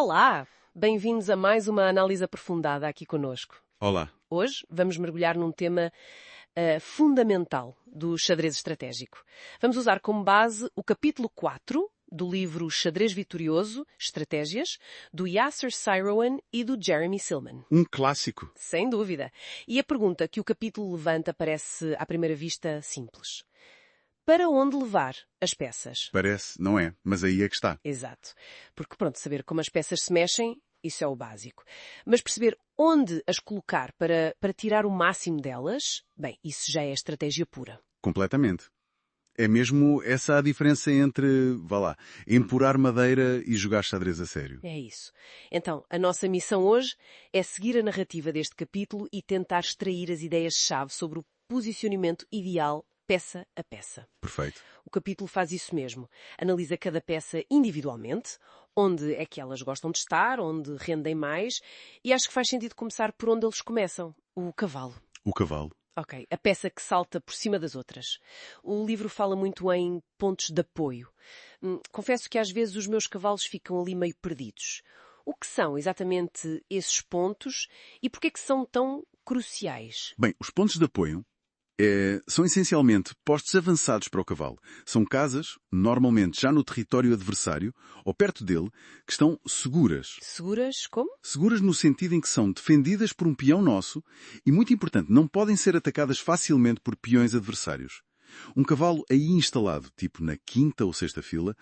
Olá! Bem-vindos a mais uma análise aprofundada aqui conosco. Olá. Hoje vamos mergulhar num tema fundamental do xadrez estratégico. Vamos usar como base o capítulo 4 do livro Xadrez Vitorioso, Estratégias, do Yasser Seirawan e do Jeremy Silman. Um clássico. Sem dúvida. E a pergunta que o capítulo levanta parece, à primeira vista, simples. Para onde levar as peças? Parece, não é? Mas aí é que está. Exato. Porque, pronto, saber como as peças se mexem, isso é o básico. Mas perceber onde as colocar para tirar o máximo delas, bem, isso já é estratégia pura. Completamente. É mesmo essa a diferença entre, empurrar madeira e jogar xadrez a sério. É isso. Então, a nossa missão hoje é seguir a narrativa deste capítulo e tentar extrair as ideias-chave sobre o posicionamento ideal peça a peça. Perfeito. O capítulo faz isso mesmo. Analisa cada peça individualmente, onde é que elas gostam de estar, onde rendem mais, e acho que faz sentido começar por onde eles começam, o cavalo. O cavalo. Ok, a peça que salta por cima das outras. O livro fala muito em pontos de apoio. Confesso que às vezes os meus cavalos ficam ali meio perdidos. O que são exatamente esses pontos e por que é que são tão cruciais? Bem, os pontos de apoio são essencialmente postos avançados para o cavalo. São casas, normalmente já no território adversário, ou perto dele, que estão seguras. Seguras como? Seguras no sentido em que são defendidas por um peão nosso e, muito importante, não podem ser atacadas facilmente por peões adversários. Um cavalo aí instalado, tipo na quinta ou sexta fila,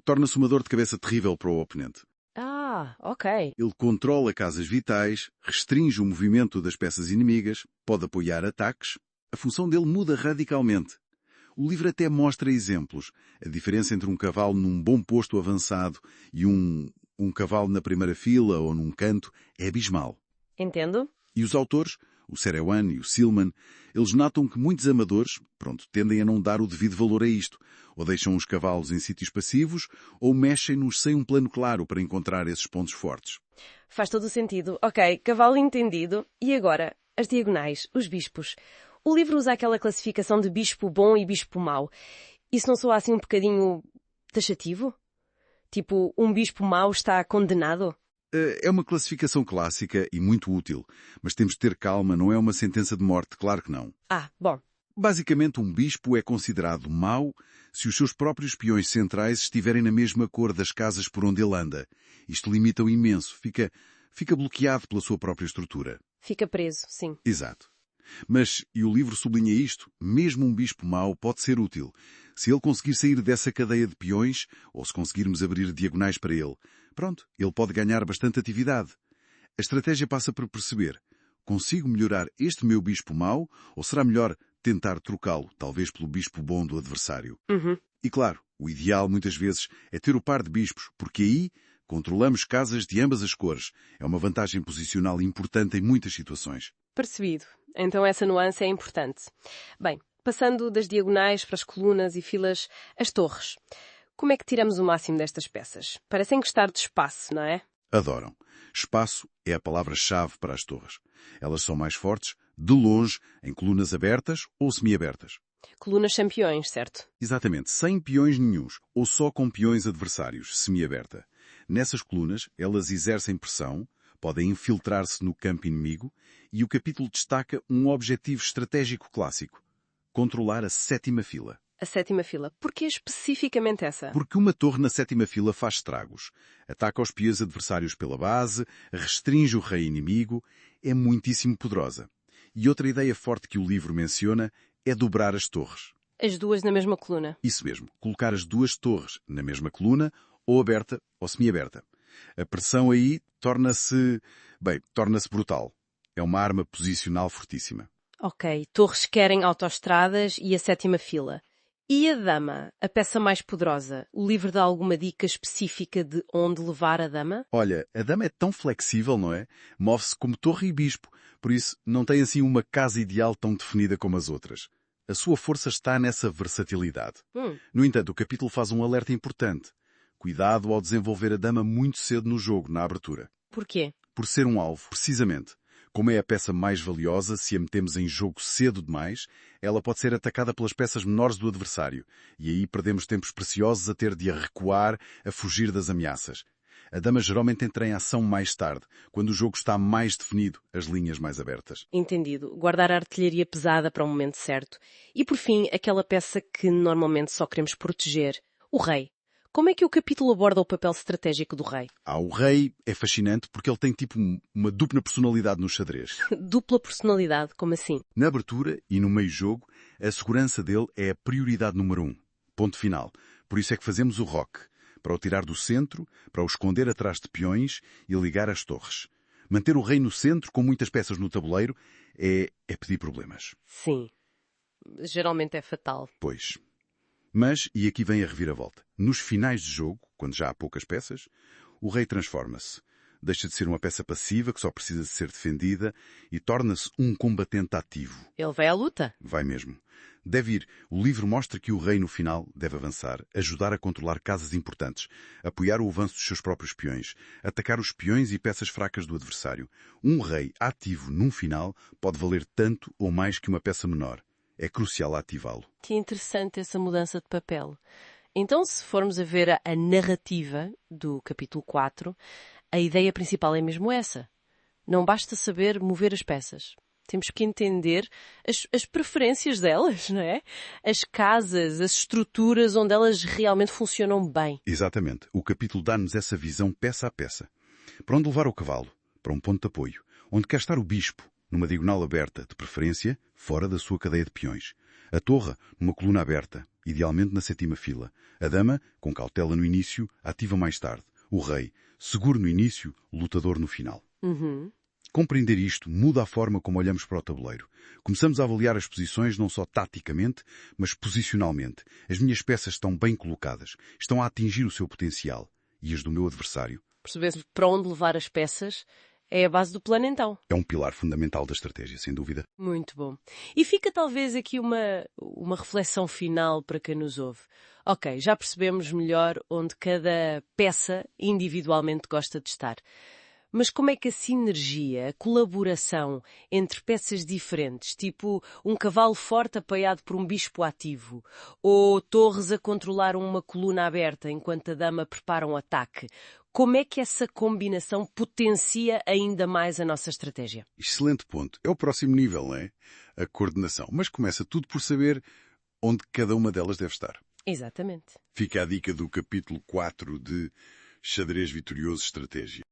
torna-se uma dor de cabeça terrível para o oponente. Ah, ok. Ele controla casas vitais, restringe o movimento das peças inimigas, pode apoiar ataques. A função dele muda radicalmente. O livro até mostra exemplos. A diferença entre um cavalo num bom posto avançado e um cavalo na primeira fila ou num canto é abismal. Entendo. E os autores, o Seirawan e o Silman, eles notam que muitos amadores, tendem a não dar o devido valor a isto. Ou deixam os cavalos em sítios passivos, ou mexem-nos sem um plano claro para encontrar esses pontos fortes. Faz todo o sentido. Ok, cavalo entendido. E agora, as diagonais, os bispos. O livro usa aquela classificação de bispo bom e bispo mau. Isso não soa assim um bocadinho taxativo? Tipo, um bispo mau está condenado? É uma classificação clássica e muito útil, mas temos de ter calma, não é uma sentença de morte, claro que não. Ah, bom. Basicamente, um bispo é considerado mau se os seus próprios peões centrais estiverem na mesma cor das casas por onde ele anda. Isto limita-o imenso, fica bloqueado pela sua própria estrutura. Fica preso, sim. Exato. Mas, e o livro sublinha isto, mesmo um bispo mau pode ser útil. Se ele conseguir sair dessa cadeia de peões, ou se conseguirmos abrir diagonais para ele, ele pode ganhar bastante atividade. A estratégia passa por perceber, consigo melhorar este meu bispo mau, ou será melhor tentar trocá-lo, talvez pelo bispo bom do adversário? E claro, o ideal muitas vezes é ter o par de bispos, porque aí controlamos casas de ambas as cores. É uma vantagem posicional importante em muitas situações. Percebido. Então essa nuance é importante. Bem, passando das diagonais para as colunas e filas, as torres. Como é que tiramos o máximo destas peças? Parecem gostar de espaço, não é? Adoram. Espaço é a palavra-chave para as torres. Elas são mais fortes, de longe, em colunas abertas ou semi-abertas. Colunas campeões, certo? Exatamente, sem peões nenhuns, ou só com peões adversários, semi-aberta. Nessas colunas, elas exercem pressão, podem infiltrar-se no campo inimigo, e o capítulo destaca um objetivo estratégico clássico: controlar a sétima fila. A sétima fila. Porquê especificamente essa? Porque uma torre na sétima fila faz estragos. Ataca os peões adversários pela base, restringe o rei inimigo, é muitíssimo poderosa. E outra ideia forte que o livro menciona é dobrar as torres. As duas na mesma coluna. Isso mesmo, colocar as duas torres na mesma coluna, ou aberta ou semi-aberta. A pressão aí torna-se brutal. É uma arma posicional fortíssima. Ok, torres querem autoestradas e a sétima fila. E a dama, a peça mais poderosa? O livro dá alguma dica específica de onde levar a dama? Olha, a dama é tão flexível, não é? Move-se como torre e bispo, por isso não tem assim uma casa ideal tão definida como as outras. A sua força está nessa versatilidade. No entanto, o capítulo faz um alerta importante. Cuidado ao desenvolver a dama muito cedo no jogo, na abertura. Porquê? Por ser um alvo, precisamente. Como é a peça mais valiosa, se a metemos em jogo cedo demais, ela pode ser atacada pelas peças menores do adversário, e aí perdemos tempos preciosos a ter de a recuar, a fugir das ameaças. A dama geralmente entra em ação mais tarde, quando o jogo está mais definido, as linhas mais abertas. Entendido. Guardar a artilharia pesada para o momento certo. E por fim, aquela peça que normalmente só queremos proteger, o rei. Como é que o capítulo aborda o papel estratégico do rei? O rei é fascinante porque ele tem tipo uma dupla personalidade no xadrez. Dupla personalidade, como assim? Na abertura e no meio-jogo, a segurança dele é a prioridade número 1. Ponto final. Por isso é que fazemos o roque. Para o tirar do centro, para o esconder atrás de peões e ligar as torres. Manter o rei no centro, com muitas peças no tabuleiro, é pedir problemas. Sim. Geralmente é fatal. Pois. Mas, e aqui vem a reviravolta, nos finais de jogo, quando já há poucas peças, o rei transforma-se. Deixa de ser uma peça passiva que só precisa de ser defendida e torna-se um combatente ativo. Ele vai à luta. Vai mesmo. Deve ir. O livro mostra que o rei, no final, deve avançar, ajudar a controlar casas importantes, apoiar o avanço dos seus próprios peões, atacar os peões e peças fracas do adversário. Um rei ativo, num final, pode valer tanto ou mais que uma peça menor. É crucial ativá-lo. Que interessante essa mudança de papel. Então, se formos a ver a narrativa do capítulo 4, a ideia principal é mesmo essa. Não basta saber mover as peças. Temos que entender as preferências delas, não é? As casas, as estruturas onde elas realmente funcionam bem. Exatamente. O capítulo dá-nos essa visão peça a peça. Para onde levar o cavalo? Para um ponto de apoio. Onde quer estar o bispo? Numa diagonal aberta, de preferência, fora da sua cadeia de peões. A torre, numa coluna aberta, idealmente na 7ª fila. A dama, com cautela no início, ativa mais tarde. O rei, seguro no início, lutador no final. Compreender isto muda a forma como olhamos para o tabuleiro. Começamos a avaliar as posições não só taticamente, mas posicionalmente. As minhas peças estão bem colocadas, estão a atingir o seu potencial. E as do meu adversário? Percebemos para onde levar as peças é a base do plano, então. É um pilar fundamental da estratégia, sem dúvida. Muito bom. E fica talvez aqui uma reflexão final para quem nos ouve. Ok, já percebemos melhor onde cada peça individualmente gosta de estar. Mas como é que a sinergia, a colaboração entre peças diferentes, tipo um cavalo forte apoiado por um bispo ativo, ou torres a controlar uma coluna aberta enquanto a dama prepara um ataque, como é que essa combinação potencia ainda mais a nossa estratégia? Excelente ponto. É o próximo nível, não é? A coordenação. Mas começa tudo por saber onde cada uma delas deve estar. Exatamente. Fica a dica do capítulo 4 de Xadrez Vitorioso Estratégia.